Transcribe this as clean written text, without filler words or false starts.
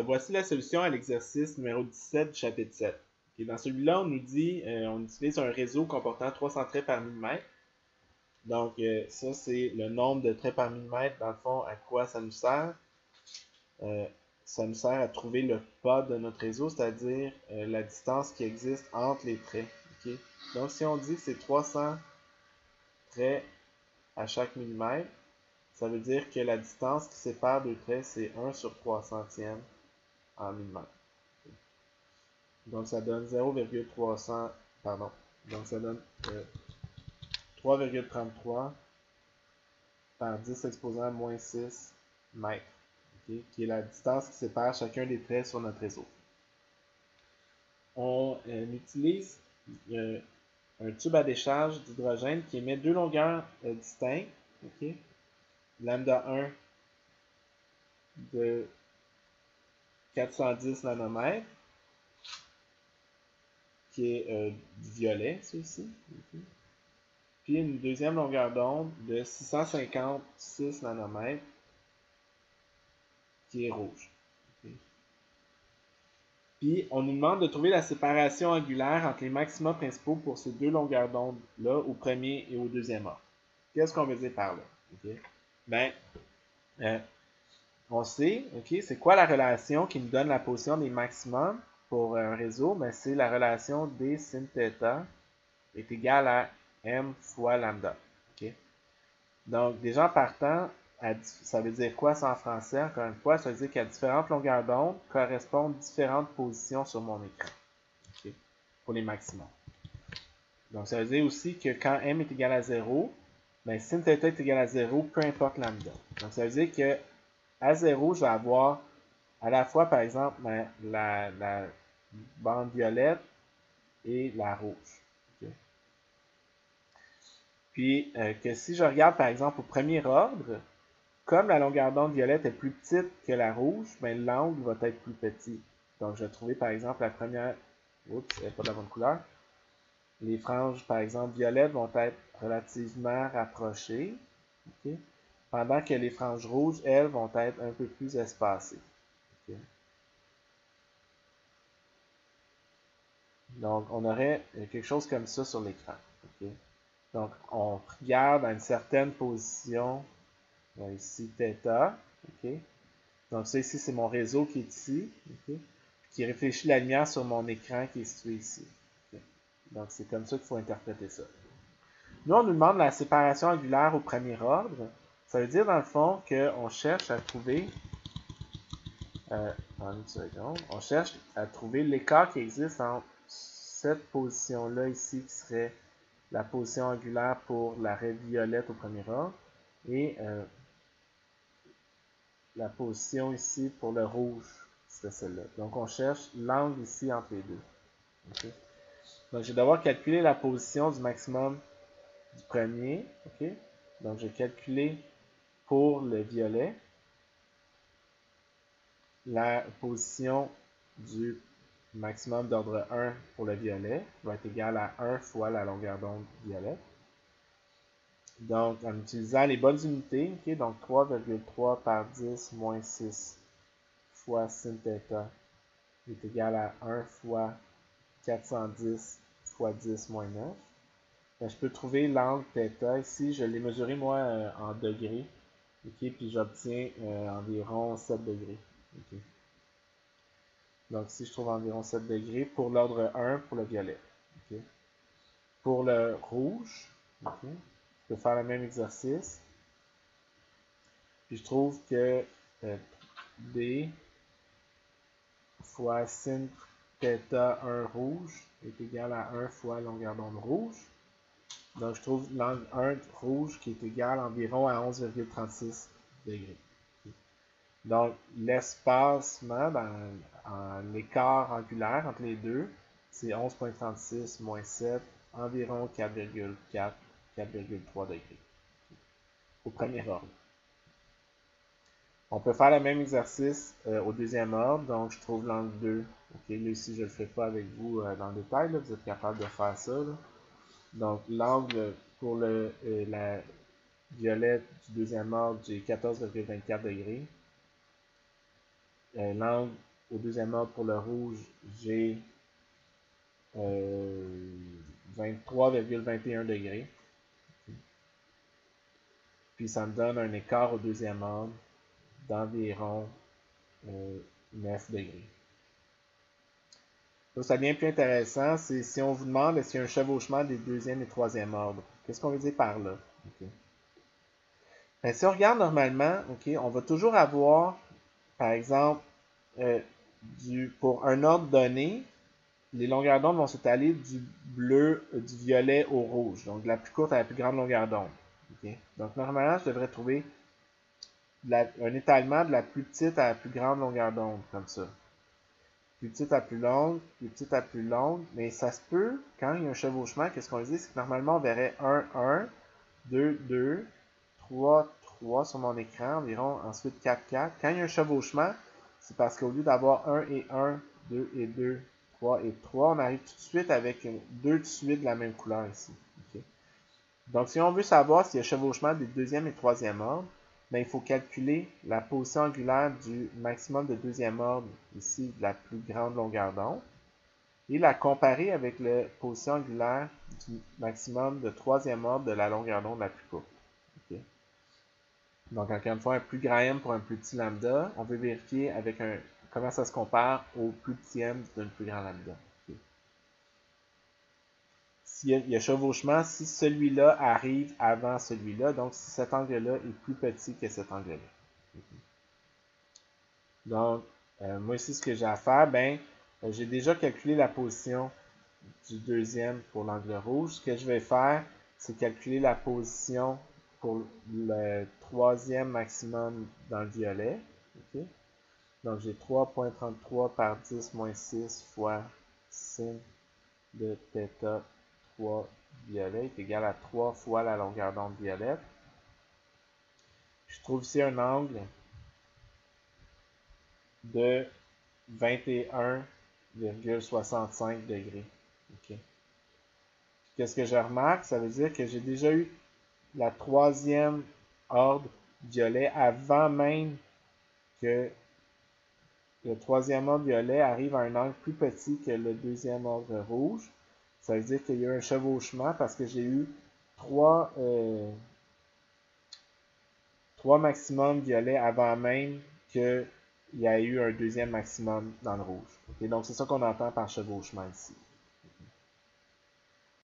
Voici la solution à l'exercice numéro 17 du chapitre 7. Et dans celui-là, on nous dit on utilise un réseau comportant 300 traits par millimètre. Donc, ça, c'est le nombre de traits par millimètre. Dans le fond, à quoi ça nous sert? Ça nous sert à trouver le pas de notre réseau, c'est-à-dire la distance qui existe entre les traits. Okay? Donc, si on dit que c'est 300 traits à chaque millimètre, ça veut dire que la distance qui sépare deux traits, c'est 1 sur 300e en millimètres. Donc, ça donne 0,300, pardon. Donc, ça donne 3,33 par 10 exposant à moins 6 mètres, okay, qui est la distance qui sépare chacun des traits sur notre réseau. On utilise un tube à décharge d'hydrogène qui émet deux longueurs distinctes, okay, lambda 1 de 410 nanomètres, qui est du violet, ceci. Okay. Puis une deuxième longueur d'onde de 656 nanomètres, qui est rouge. Okay. Puis on nous demande de trouver la séparation angulaire entre les maxima principaux pour ces deux longueurs d'onde-là, au premier et au deuxième ordre. Qu'est-ce qu'on veut dire par là? Okay. Ben, on sait, okay, c'est quoi la relation qui nous donne la position des maximums pour un réseau? Ben, c'est la relation d sin θ est égale à m fois lambda. Okay? Donc, déjà en partant, ça veut dire quoi ça en français? Encore une fois, ça veut dire qu'à différentes longueurs d'onde correspondent différentes positions sur mon écran. Okay? Pour les maximums. Donc, ça veut dire aussi que quand m est égal à 0, ben, sin θ est égal à 0, peu importe lambda. Donc, ça veut dire que à 0, je vais avoir à la fois, par exemple, la bande violette et la rouge. Okay? Puis, que si je regarde, par exemple, au premier ordre, comme la longueur d'onde violette est plus petite que la rouge, ben, l'angle va être plus petit. Donc, je vais trouver, par exemple, la première... Oups, elle n'est pas de la bonne couleur. Les franges, par exemple, violettes vont être relativement rapprochées. Okay? Pendant que les franges rouges, elles, vont être un peu plus espacées. Okay? Donc, on aurait quelque chose comme ça sur l'écran. Okay? Donc, on regarde à une certaine position, ici, θ. Okay? Donc, ça ici, c'est mon réseau qui est ici, okay? Qui réfléchit la lumière sur mon écran qui est situé ici. Okay? Donc, c'est comme ça qu'il faut interpréter ça. Nous, on nous demande la séparation angulaire au premier ordre. Ça veut dire, dans le fond, qu'on cherche à trouver... une seconde. On cherche à trouver l'écart qui existe entre cette position-là ici, qui serait la position angulaire pour la raie violette au premier ordre, et la position ici pour le rouge, c'est celle-là. Donc, on cherche l'angle ici entre les deux. Okay? Donc, je vais devoir calculer la position du maximum du premier. Okay? Donc, je vais calculer pour le violet la position du maximum d'ordre 1 pour le violet va être égal à 1 fois la longueur d'onde violette. Donc, en utilisant les bonnes unités, okay, donc 3,3 par 10 moins 6 fois sin θ est égal à 1 fois 410 fois 10 moins 9. Ben, je peux trouver l'angle θ ici. Je l'ai mesuré, moi, en degrés. Okay, puis j'obtiens environ 7 degrés. Okay. Donc, ici, je trouve environ 7 degrés pour l'ordre 1 pour le violet. Okay. Pour le rouge, okay, je peux faire le même exercice. Puis je trouve que D fois sin θ1 rouge est égal à 1 fois longueur d'onde rouge. Donc, je trouve l'angle 1 rouge qui est égal environ à 11,36 degrés. Donc, l'espacement en l'écart angulaire entre les deux, c'est 11,36 moins 7, environ 4,4, 4,3 degrés. Au premier ordre. On peut faire le même exercice au deuxième ordre, donc je trouve l'angle 2. Okay, là, ici, je ne le fais pas avec vous dans le détail, là, vous êtes capable de faire ça. Là. Donc, l'angle pour la violette du deuxième ordre, j'ai 14,24 degrés. l'angle au deuxième ordre pour le rouge, j'ai 23,21 degrés. Puis ça me donne un écart au deuxième ordre d'environ 9 degrés. Donc, ça devient plus intéressant, c'est si on vous demande est-ce qu'il y a un chevauchement des deuxième et troisième ordre. Qu'est-ce qu'on veut dire par là? Okay. Ben, si on regarde normalement, on va toujours avoir, par exemple, pour un ordre donné, les longueurs d'onde vont s'étaler du bleu, du violet au rouge, donc de la plus courte à la plus grande longueur d'onde. Donc normalement, je devrais trouver un étalement de la plus petite à la plus grande longueur d'onde, comme ça. Plus petite à plus longue, plus petite à plus longue, mais ça se peut, quand il y a un chevauchement, qu'est-ce qu'on dit? C'est que normalement, on verrait 1, 1, 2, 2, 3, 3 sur mon écran, environ, ensuite 4, 4. Quand il y a un chevauchement, c'est parce qu'au lieu d'avoir 1 et 1, 2 et 2, 3 et 3, on arrive tout de suite avec 2 de suite de la même couleur ici. Donc, si on veut savoir s'il y a chevauchement des deuxième et troisième ordre, ben, il faut calculer la position angulaire du maximum de deuxième ordre, ici, de la plus grande longueur d'onde, et la comparer avec la position angulaire du maximum de troisième ordre de la longueur d'onde la plus courte. Donc, encore une fois, un plus grand M pour un plus petit lambda, on veut vérifier avec comment ça se compare au plus petit M d'un plus grand lambda. S'il y a chevauchement, si celui-là arrive avant celui-là, donc si cet angle-là est plus petit que cet angle-là. Donc, moi ici, ce que j'ai à faire, j'ai déjà calculé la position du deuxième pour l'angle rouge. Ce que je vais faire, c'est calculer la position pour le troisième maximum dans le violet. Donc, j'ai 3,33 par 10 moins 6 fois sin de θ 3 violet est égal à 3 fois la longueur d'onde violette. Je trouve ici un angle de 21,65 degrés. Qu'est-ce que je remarque? Ça veut dire que j'ai déjà eu la troisième ordre violet avant même que le troisième ordre violet arrive à un angle plus petit que le deuxième ordre rouge. Ça veut dire qu'il y a eu un chevauchement parce que j'ai eu trois maximums violets avant même qu'il y ait eu un deuxième maximum dans le rouge. Donc c'est ça qu'on entend par chevauchement ici.